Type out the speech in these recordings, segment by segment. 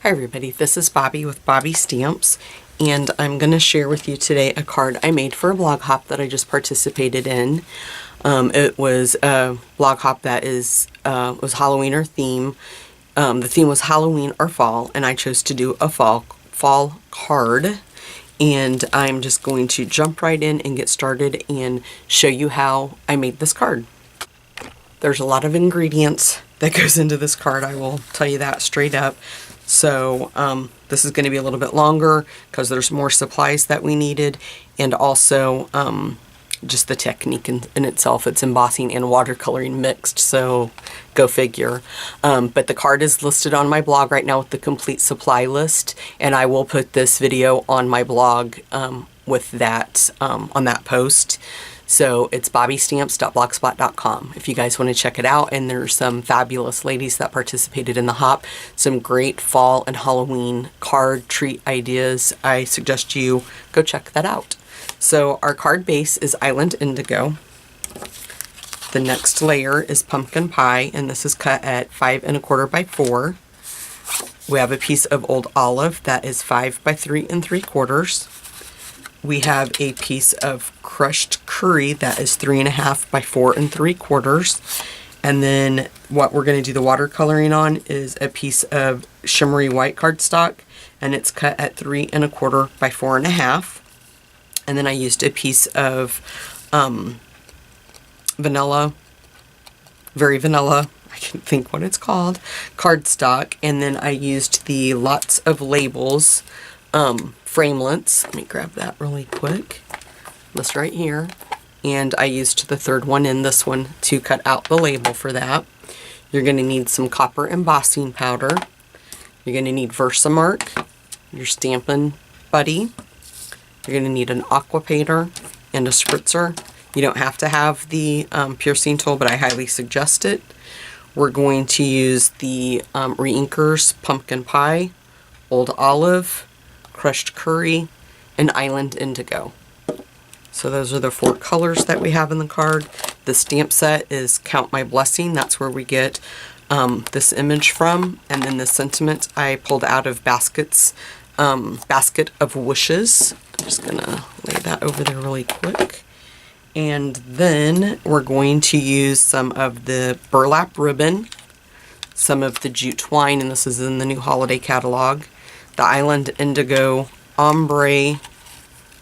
Hi everybody, this is Bobby with Bobby Stamps, and I'm going to share with you today a card I made for a blog hop that I just participated in. It was a blog hop that was Halloween or theme. The theme was Halloween or fall, and I chose to do a fall card. And I'm just going to jump right in and get started and show you how I made this card. There's a lot of ingredients that goes into this card, I will tell you that straight up. So this is going to be a little bit longer because there's more supplies that we needed, and also just the technique in itself. It's embossing and watercoloring mixed, so go figure. But the card is listed on my blog right now with the complete supply list, and I will put this video on my blog with that on that post. So it's bobbystamps.blogspot.com if you guys want to check it out. And there's some fabulous ladies that participated in the hop. Some great fall and Halloween card treat ideas. I suggest you go check that out. So our card base is Island Indigo. The next layer is Pumpkin Pie, and this is cut at 5 1/4 by 4. We have a piece of Old Olive that is 5 by 3 3/4. We have a piece of crushed curry that is 3 1/2 by 4 3/4. And then what we're going to do the watercoloring on is a piece of shimmery white cardstock, and it's cut at 3 1/4 by 4 1/2. And then I used a piece of vanilla, very vanilla, I can't think what it's called, cardstock. And then I used the Lots of Labels framelits. Let me grab that really quick. This right here. And I used the third one in this one to cut out the label for that. You're going to need some copper embossing powder. You're going to need Versamark, your Stampin' Buddy. You're going to need an aqua painter and a spritzer. You don't have to have the piercing tool, but I highly suggest it. We're going to use the Reinkers Pumpkin Pie, Old Olive, Crushed Curry, and Island Indigo. So those are the 4 colors that we have in the card. The stamp set is Count My Blessing. That's where we get this image from. And then the sentiment I pulled out of Basket of Wishes. I'm just going to lay that over there really quick. And then we're going to use some of the burlap ribbon, some of the jute twine, and this is in the new holiday catalog. The Island Indigo ombre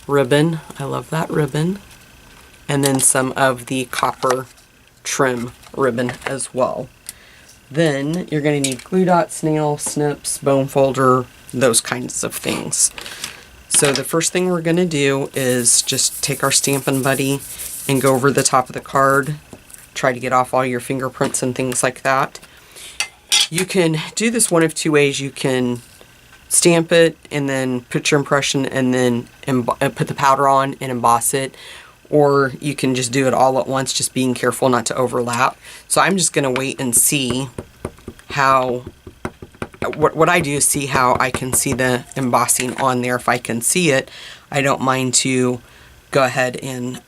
ribbon. I love that ribbon. And then some of the copper trim ribbon as well. Then you're going to need glue dots, nail snips, bone folder, those kinds of things. So the first thing we're going to do is just take our Stampin' Buddy and go over the top of the card. Try to get off all your fingerprints and things like that. You can do this one of 2 ways. You can stamp it and then put your impression and then put the powder on and emboss it, or you can just do it all at once, just being careful not to overlap. So I'm just going to wait and see how what I do is see how I can see the embossing on there. If I can see it, I don't mind to go ahead and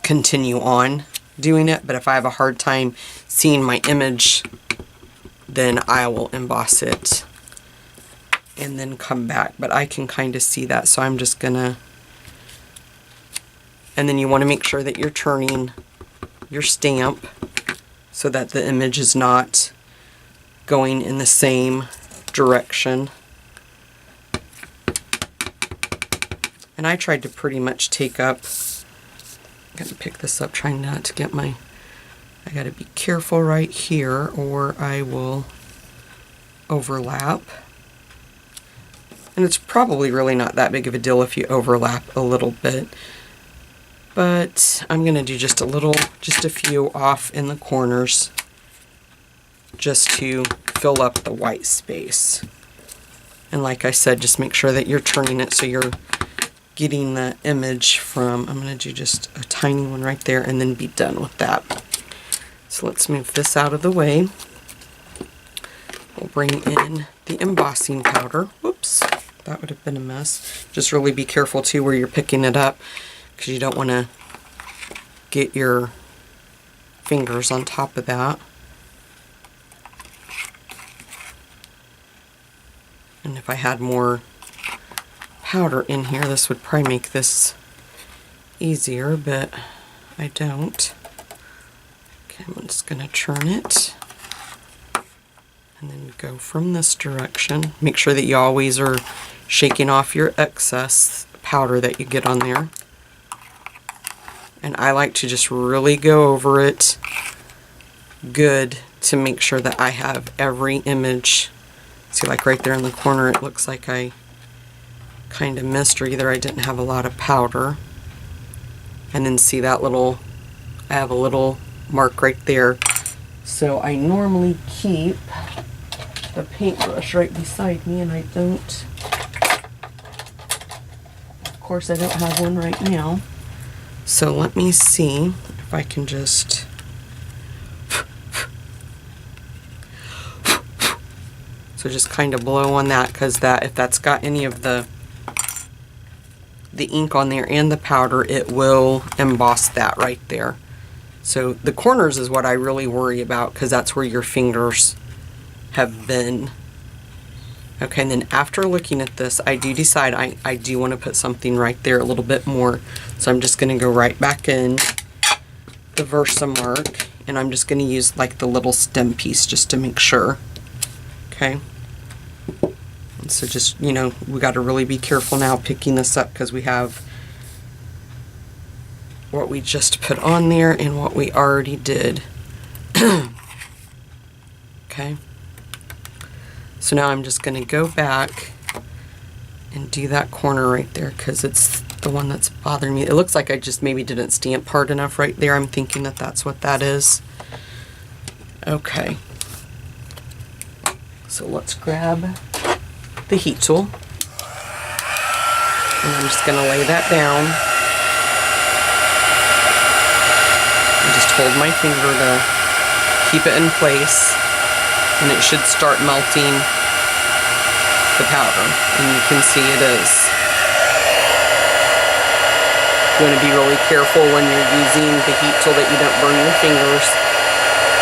continue on doing it, but if I have a hard time seeing my image, then I will emboss it and then come back. But I can kind of see that, so I'm just gonna, and then you want to make sure that you're turning your stamp so that the image is not going in the same direction. And I tried to pretty much take up, I'm gonna pick this up, trying not to get my, I gotta be careful right here or I will overlap. And it's probably really not that big of a deal if you overlap a little bit. But I'm going to do just a few off in the corners just to fill up the white space. And like I said, just make sure that you're turning it so you're getting the image from, I'm going to do just a tiny one right there and then be done with that. So let's move this out of the way. We'll bring in the embossing powder. Whoops. That would have been a mess. Just really be careful too where you're picking it up, because you don't want to get your fingers on top of that. And if I had more powder in here, this would probably make this easier, but I don't. Okay, I'm just going to churn it and then go from this direction. Make sure that you always are shaking off your excess powder that you get on there. And I like to just really go over it good to make sure that I have every image. See, like right there in the corner, it looks like I kind of missed, or either I didn't have a lot of powder. And then see that little, I have a little mark right there. So I normally keep the paintbrush right beside me, and I don't, of course I don't have one right now. So let me see if I can just, so just kind of blow on that, because that, if that's got any of the ink on there and the powder, it will emboss that right there. So the corners is what I really worry about, because that's where your fingers have been. Okay, and then after looking at this, I do decide I do want to put something right there a little bit more. So I'm just going to go right back in the Versamark, and I'm just going to use like the little stem piece just to make sure. Okay. And so just, you know, we got to really be careful now picking this up, because we have what we just put on there and what we already did. Okay. So now I'm just going to go back and do that corner right there, because it's the one that's bothering me. It looks like I just maybe didn't stamp hard enough right there. I'm thinking that that's what that is. Okay. So let's grab the heat tool. And I'm just going to lay that down. And just hold my finger to keep it in place. And it should start melting the powder, and you can see it is. You want to be really careful when you're using the heat tool that you don't burn your fingers,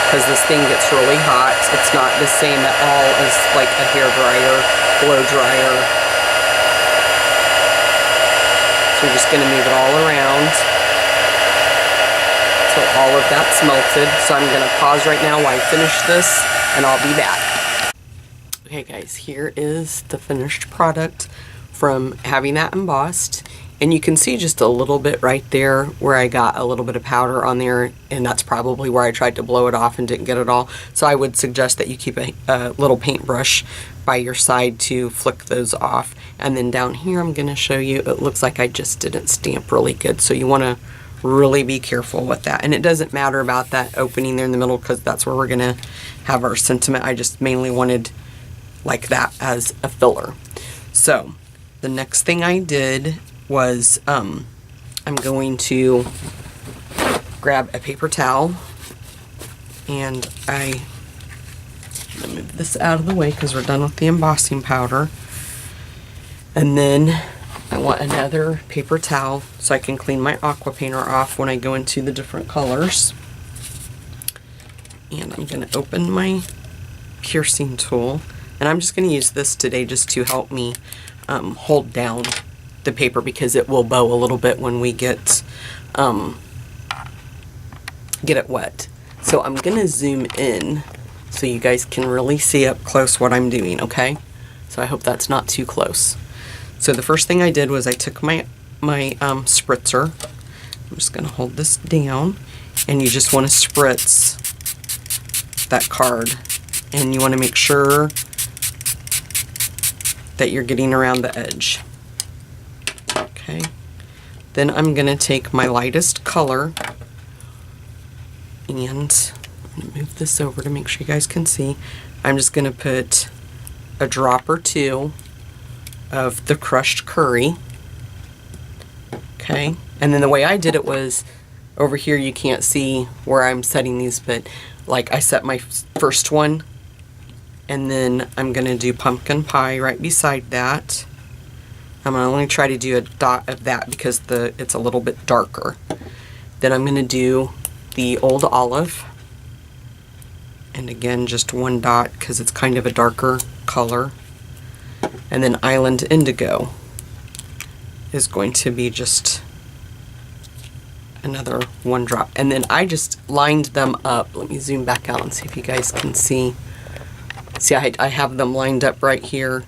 because this thing gets really hot. It's not the same at all as like a hair dryer, blow dryer. So we're just going to move it all around until all of that's melted. So I'm going to pause right now while I finish this, and I'll be back. Okay guys, here is the finished product from having that embossed. And you can see just a little bit right there where I got a little bit of powder on there, and that's probably where I tried to blow it off and didn't get it all. So I would suggest that you keep a little paintbrush by your side to flick those off. And then down here I'm going to show you, it looks like I just didn't stamp really good. So you want to really be careful with that. And it doesn't matter about that opening there in the middle, because that's where we're going to have our sentiment. I just mainly wanted like that as a filler. So the next thing I did was I'm going to grab a paper towel, and I'm going to move this out of the way because we're done with the embossing powder. And then I want another paper towel so I can clean my aqua painter off when I go into the different colors. And I'm going to open my piercing tool, and I'm just going to use this today just to help me hold down the paper, because it will bow a little bit when we get it wet. So I'm going to zoom in so you guys can really see up close what I'm doing, okay? So I hope that's not too close. So the first thing I did was I took my spritzer. I'm just going to hold this down, and you just want to spritz that card, and you want to make sure that you're getting around the edge. Okay. Then I'm going to take my lightest color, and I'm going to move this over to make sure you guys can see. I'm just going to put a drop or two of the crushed curry. Okay. And then the way I did it was, over here you can't see where I'm setting these, but like I set my first one, and then I'm going to do pumpkin pie right beside that. I'm going to only try to do a dot of that because it's a little bit darker. Then I'm going to do the old olive, and again just one dot because it's kind of a darker color. And then Island Indigo is going to be just another 1 drop. And then I just lined them up. Let me zoom back out and see if you guys can see. See, I have them lined up right here.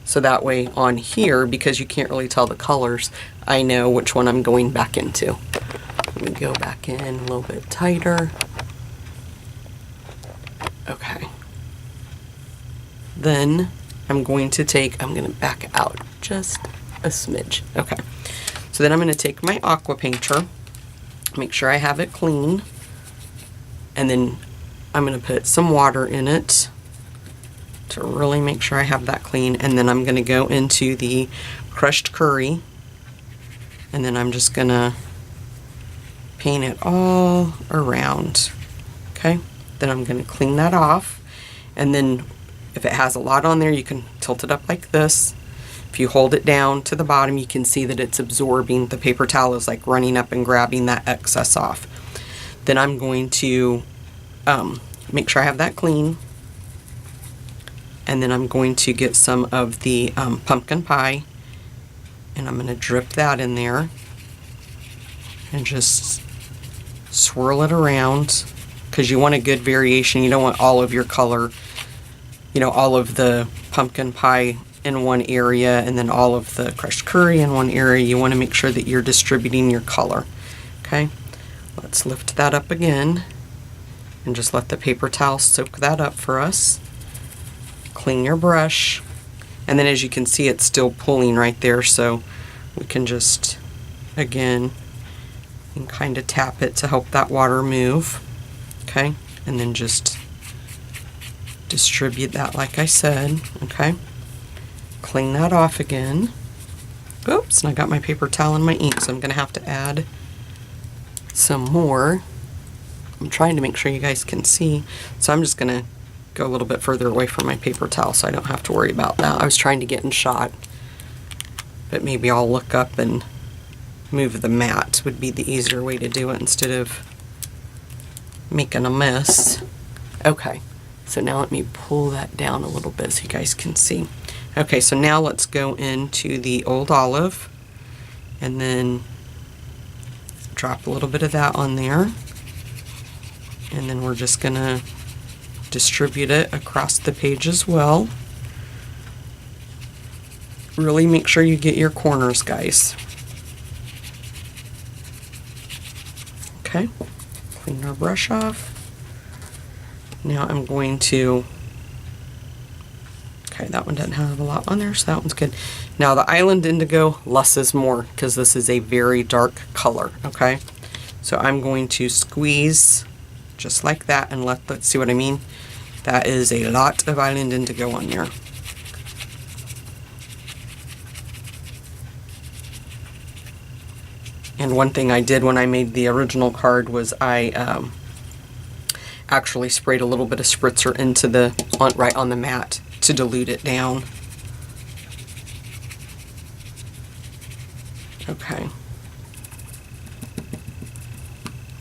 So that way on here, because you can't really tell the colors, I know which one I'm going back into. Let me go back in a little bit tighter. Okay. Then I'm going to back out just a smidge. Okay. So then I'm going to take my aqua painter, make sure I have it clean, and then I'm going to put some water in it to really make sure I have that clean. And then I'm going to go into the crushed curry, and then I'm just going to paint it all around. Okay. Then I'm going to clean that off, and then if it has a lot on there, you can tilt it up like this. If you hold it down to the bottom, you can see that it's absorbing. The paper towel is like running up and grabbing that excess off. Then I'm going to make sure I have that clean. And then I'm going to get some of the pumpkin pie, and I'm going to drip that in there and just swirl it around, because you want a good variation. You don't want all of your color, you know, all of the pumpkin pie in one area and then all of the crushed curry in one area. You want to make sure that you're distributing your color. Okay, let's lift that up again and just let the paper towel soak that up for us. Clean your brush, and then as you can see, it's still pulling right there, so we can just again and kind of tap it to help that water move. Okay, and then just distribute that like I said. Okay, clean that off again. Oops, and I got my paper towel and my ink, so I'm gonna have to add some more. I'm trying to make sure you guys can see, so I'm just gonna go a little bit further away from my paper towel so I don't have to worry about that. I was trying to get in shot, but maybe I'll look up and move the mat would be the easier way to do it instead of making a mess. Okay, so now let me pull that down a little bit so you guys can see. Okay, so now let's go into the Old Olive and then drop a little bit of that on there, and then we're just gonna distribute it across the page as well. Really make sure you get your corners, guys. Okay, clean our brush off. Now I'm going to, okay, that one doesn't have a lot on there, so that one's good. Now the Island Indigo, less is more, because this is a very dark color. Okay, so I'm going to squeeze just like that, and let's see what I mean. That is a lot of Island Indigo on there. And one thing I did when I made the original card was I actually sprayed a little bit of spritzer into the right on the mat to dilute it down. Okay.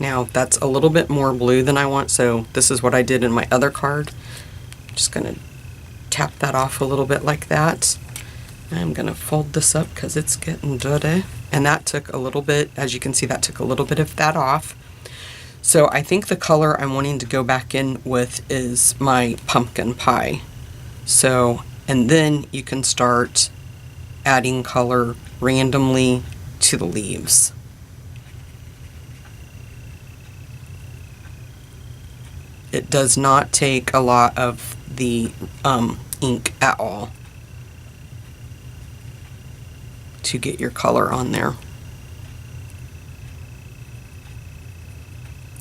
Now that's a little bit more blue than I want, so this is what I did in my other card. I'm just going to tap that off a little bit like that. I'm going to fold this up because it's getting dirty. And that took a little bit, as you can see, that took a little bit of that off. So I think the color I'm wanting to go back in with is my pumpkin pie. So, and then you can start adding color randomly to the leaves. It does not take a lot of the ink at all to get your color on there.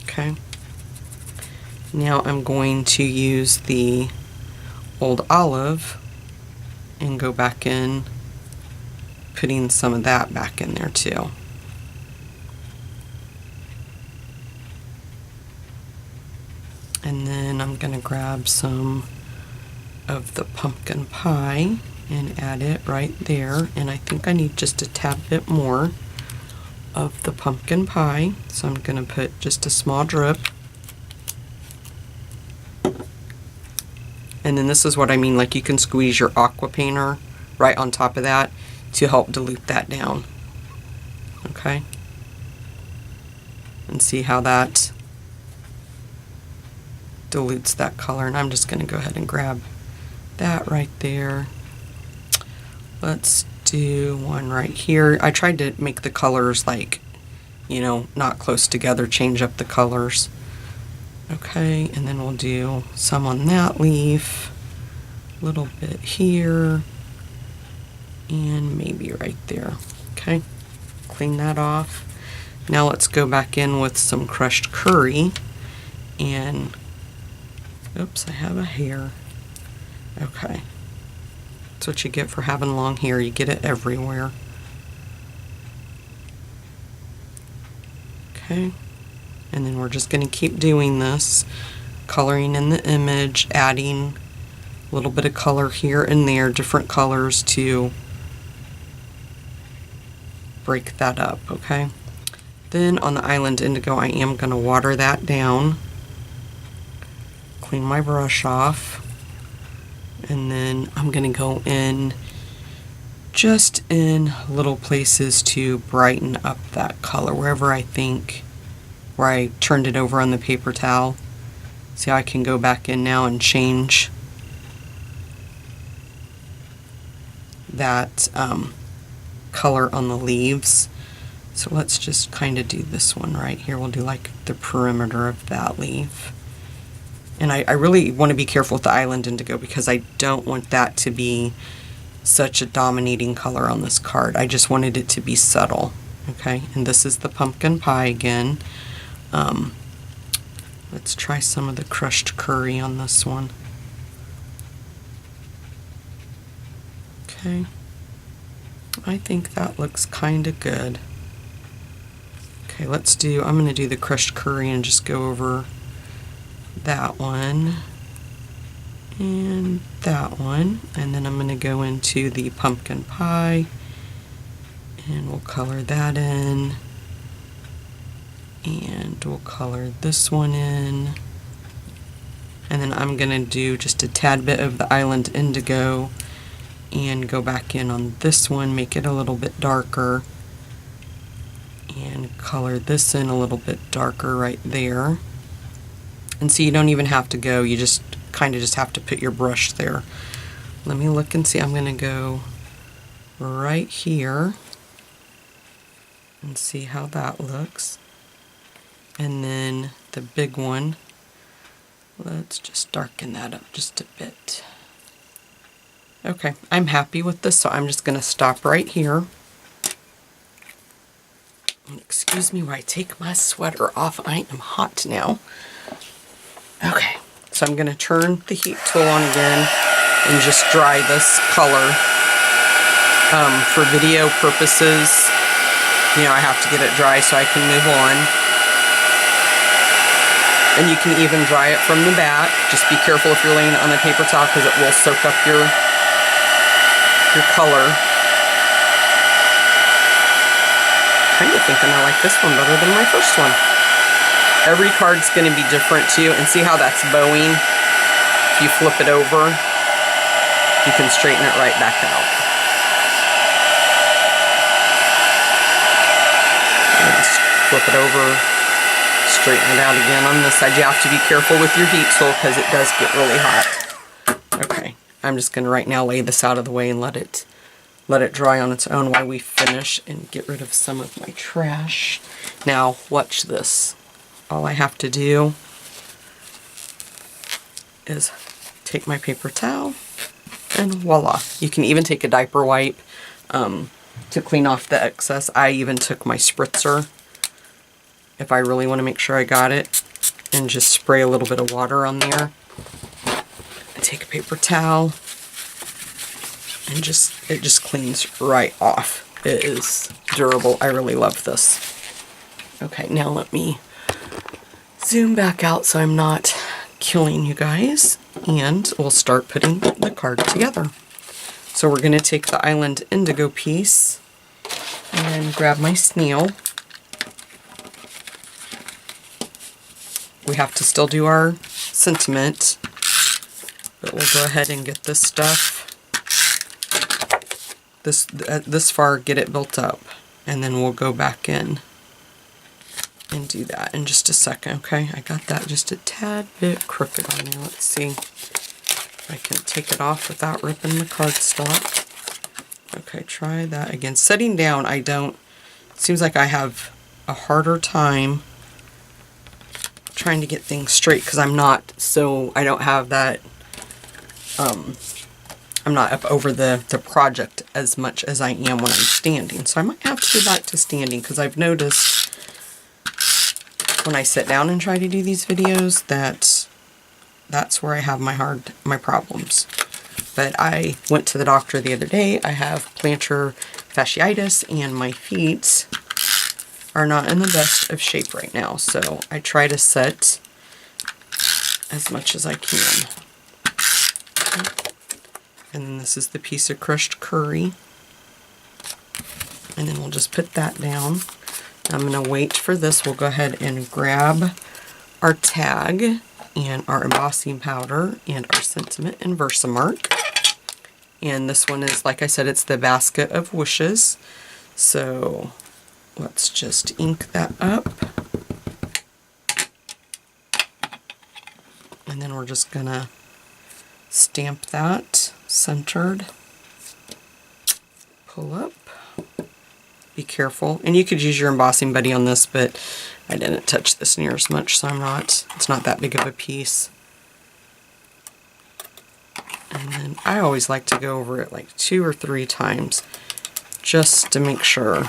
Okay. Now I'm going to use the Old Olive and go back in, putting some of that back in there too. And then I'm going to grab some of the pumpkin pie and add it right there. And I think I need just a tad bit more of the pumpkin pie. So I'm going to put just a small drip. And then this is what I mean, like you can squeeze your aqua painter right on top of that to help dilute that down. Okay? And see how that dilutes that color. And I'm just going to go ahead and grab that right there. Let's do one right here. I tried to make the colors like, you know, not close together, change up the colors. Okay, and then we'll do some on that leaf, a little bit here, and maybe right there. Okay, clean that off. Now let's go back in with some crushed curry, and oops, I have a hair. Okay, that's what you get for having long hair. You get it everywhere. Okay, and then we're just going to keep doing this, coloring in the image, adding a little bit of color here and there, different colors to break that up, okay? Then on the Island Indigo, I am going to water that down, clean my brush off, and then I'm going to go in just in little places to brighten up that color, wherever I think, where I turned it over on the paper towel. See how I can go back in now and change that color on the leaves. So let's just kind of do this one right here. We'll do like the perimeter of that leaf. And I really want to be careful with the Island Indigo because I don't want that to be such a dominating color on this card. I just wanted it to be subtle. Okay, and this is the pumpkin pie again. Let's try some of the crushed curry on this one. Okay, I think that looks kind of good. Okay, I'm going to do the crushed curry and just go over that one and that one, and then I'm going to go into the pumpkin pie and we'll color that in, and we'll color this one in, and then I'm going to do just a tad bit of the Island Indigo and go back in on this one, make it a little bit darker, and color this in a little bit darker right there. And so you don't even have to go, you just kind of just have to put your brush there. Let me look and see. I'm going to go right here and see how that looks. And then the big one, let's just darken that up just a bit. Okay, I'm happy with this, so I'm just going to stop right here. Excuse me while I take my sweater off. I am hot now. Okay, so I'm going to turn the heat tool on again and just dry this color. For video purposes, you know, I have to get it dry so I can move on. And you can even dry it from the back. Just be careful if you're laying it on the paper towel because it will soak up your color. Kind of thinking I like this one better than my first one. Every card's going to be different too, and see how that's bowing? If you flip it over, you can straighten it right back out. And just flip it over, straighten it out again on this side. You have to be careful with your heat tool because it does get really hot. Okay, I'm just going to right now lay this out of the way and let it dry on its own while we finish and get rid of some of my trash. Now, watch this. All I have to do is take my paper towel and voila. You can even take a diaper wipe to clean off the excess. I even took my spritzer if I really want to make sure I got it, and just spray a little bit of water on there. And take a paper towel and it just cleans right off. It is durable. I really love this. Okay, now let me zoom back out so I'm not killing you guys, and we'll start putting the card together. So we're going to take the Island Indigo piece and grab my snail. We have to still do our sentiment, but we'll go ahead and get this stuff this far, get it built up, and then we'll go back in and do that in just a second. Okay, I got that just a tad bit crooked on there. Let's see if I can take it off without ripping the cardstock. Okay, try that again. Setting down, it seems like I have a harder time trying to get things straight because I don't have that, I'm not up over the project as much as I am when I'm standing. So I might have to go back to standing because I've noticed when I sit down and try to do these videos that's where I have my problems. But I went to the doctor the other day. I have plantar fasciitis and my feet are not in the best of shape right now. So I try to sit as much as I can. And then this is the piece of crushed curry. And then we'll just put that down. I'm going to wait for this. We'll go ahead and grab our tag and our embossing powder and our sentiment and Versamark. And this one is, like I said, it's the Basket of Wishes. So let's just ink that up. And then we're just going to stamp that centered. Pull up. Be careful. And you could use your embossing buddy on this, but I didn't touch this near as much, so it's not that big of a piece. And then I always like to go over it like 2 or 3 times just to make sure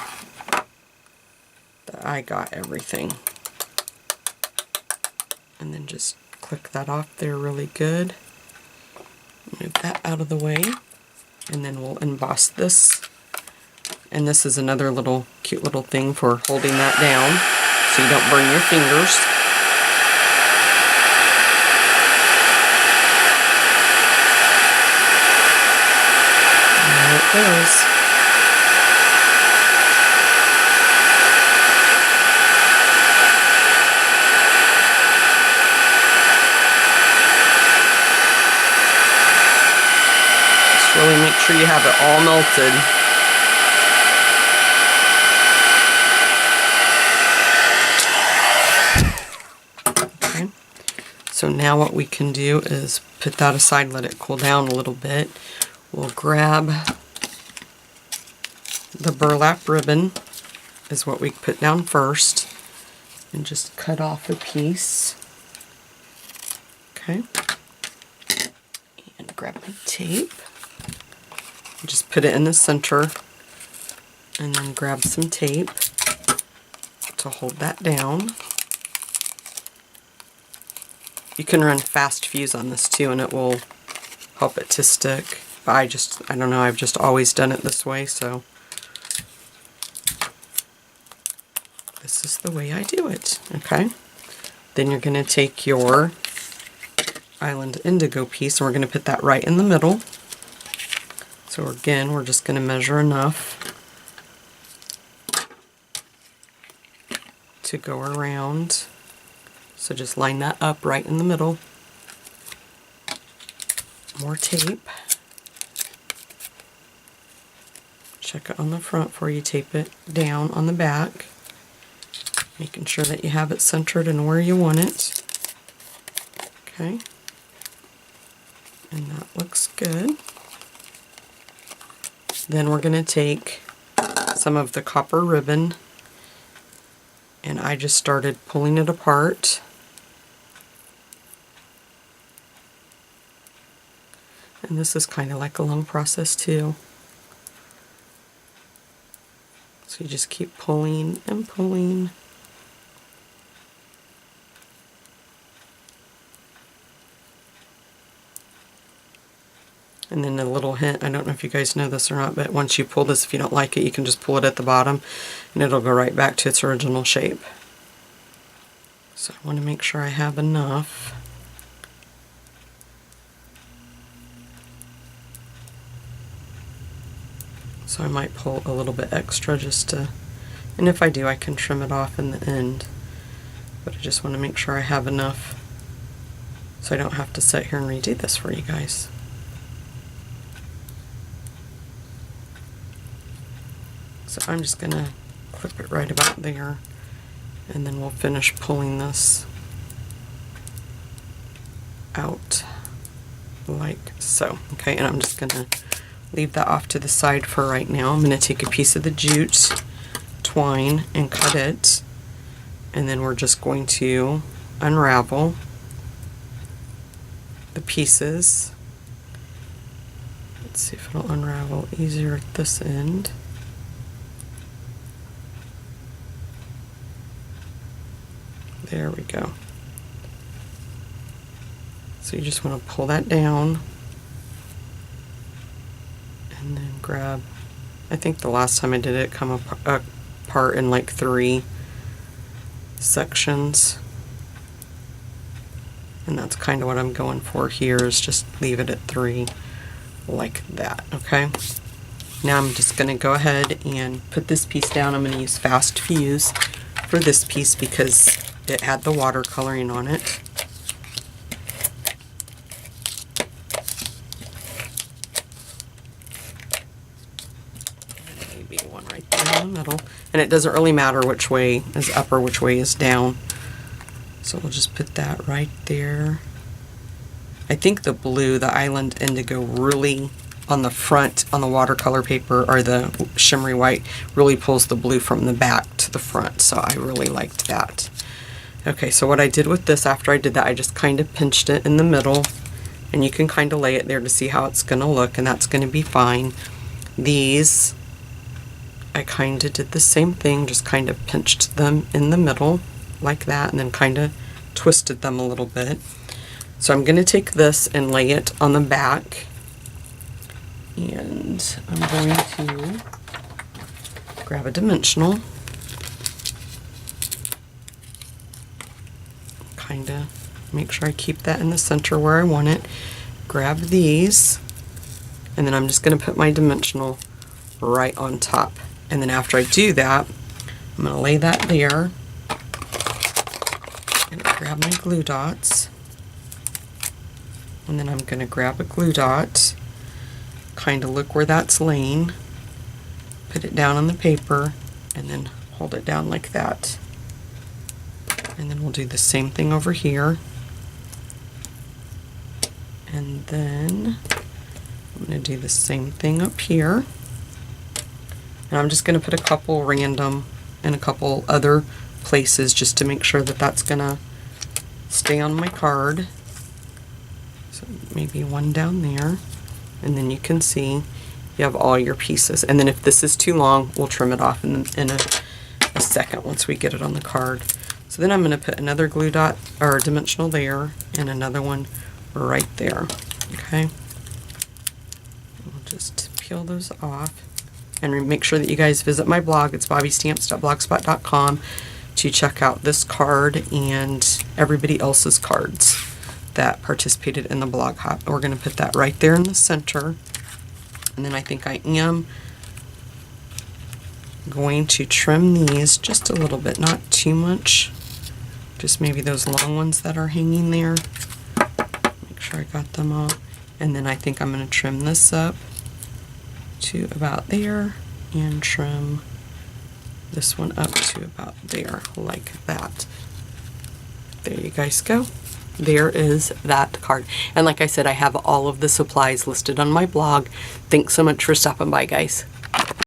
that I got everything. And then just click that off there really good. Move that out of the way. And then we'll emboss this. And this is another cute little thing for holding that down so you don't burn your fingers. And there it goes. Just really make sure you have it all melted. So now what we can do is put that aside, let it cool down a little bit. We'll grab the burlap ribbon, is what we put down first, and just cut off a piece. Okay. And grab my tape. Just put it in the center, and then grab some tape to hold that down. You can run fast fuse on this too, and it will help it to stick. But I don't know, I've just always done it this way, so this is the way I do it. Okay. Then you're going to take your Island Indigo piece, and we're going to put that right in the middle. So again, we're just going to measure enough to go around. So just line that up right in the middle. More tape. Check it on the front before you tape it down on the back. Making sure that you have it centered and where you want it. Okay. And that looks good. Then we're going to take some of the copper ribbon, and I just started pulling it apart. And this is kind of like a long process too. So you just keep pulling and pulling. And then a little hint, I don't know if you guys know this or not, but once you pull this, if you don't like it, you can just pull it at the bottom and it'll go right back to its original shape. So I want to make sure I have enough. So I might pull a little bit extra just to, and if I do, I can trim it off in the end. But I just want to make sure I have enough so I don't have to sit here and redo this for you guys. So I'm just going to clip it right about there, and then we'll finish pulling this out like so. Okay, and I'm just going to leave that off to the side for right now. I'm going to take a piece of the jute twine and cut it, and then we're just going to unravel the pieces. Let's see if it'll unravel easier at this end. There we go. So you just want to pull that down and then grab, I think the last time I did it come apart in like 3 sections. And that's kind of what I'm going for here, is just leave it at 3 like that, okay? Now I'm just going to go ahead and put this piece down. I'm going to use Fast Fuse for this piece because it had the watercoloring on it. Maybe one right there in the middle. And it doesn't really matter which way is up or which way is down. So we'll just put that right there. I think the blue, the Island Indigo, really on the front, on the watercolor paper, or the shimmery white, really pulls the blue from the back to the front. So I really liked that. Okay, so what I did with this, after I did that, I just kind of pinched it in the middle, and you can kind of lay it there to see how it's going to look, and that's going to be fine. These, I kind of did the same thing, just kind of pinched them in the middle like that, and then kind of twisted them a little bit. So I'm going to take this and lay it on the back, and I'm going to grab a dimensional, kind of make sure I keep that in the center where I want it, grab these, and then I'm just going to put my dimensional right on top. And then after I do that, I'm going to lay that there, and grab my glue dots, and then I'm going to grab a glue dot, kind of look where that's laying, put it down on the paper, and then hold it down like that. And then we'll do the same thing over here. And then I'm going to do the same thing up here. And I'm just going to put a couple random in a couple other places just to make sure that that's going to stay on my card. So maybe one down there. And then you can see you have all your pieces. And then if this is too long, we'll trim it off in a second once we get it on the card. So then I'm going to put another glue dot or dimensional there and another one right there. Okay. We'll just peel those off. And make sure that you guys visit my blog. It's bobbystamps.blogspot.com to check out this card and everybody else's cards that participated in the blog hop. We're going to put that right there in the center. And then I think I am going to trim these just a little bit, not too much. Just maybe those long ones that are hanging there. Make sure I got them all. And then I think I'm going to trim this up to about there and trim this one up to about there, like that. There you guys go. There is that card. And like I said, I have all of the supplies listed on my blog. Thanks so much for stopping by, guys.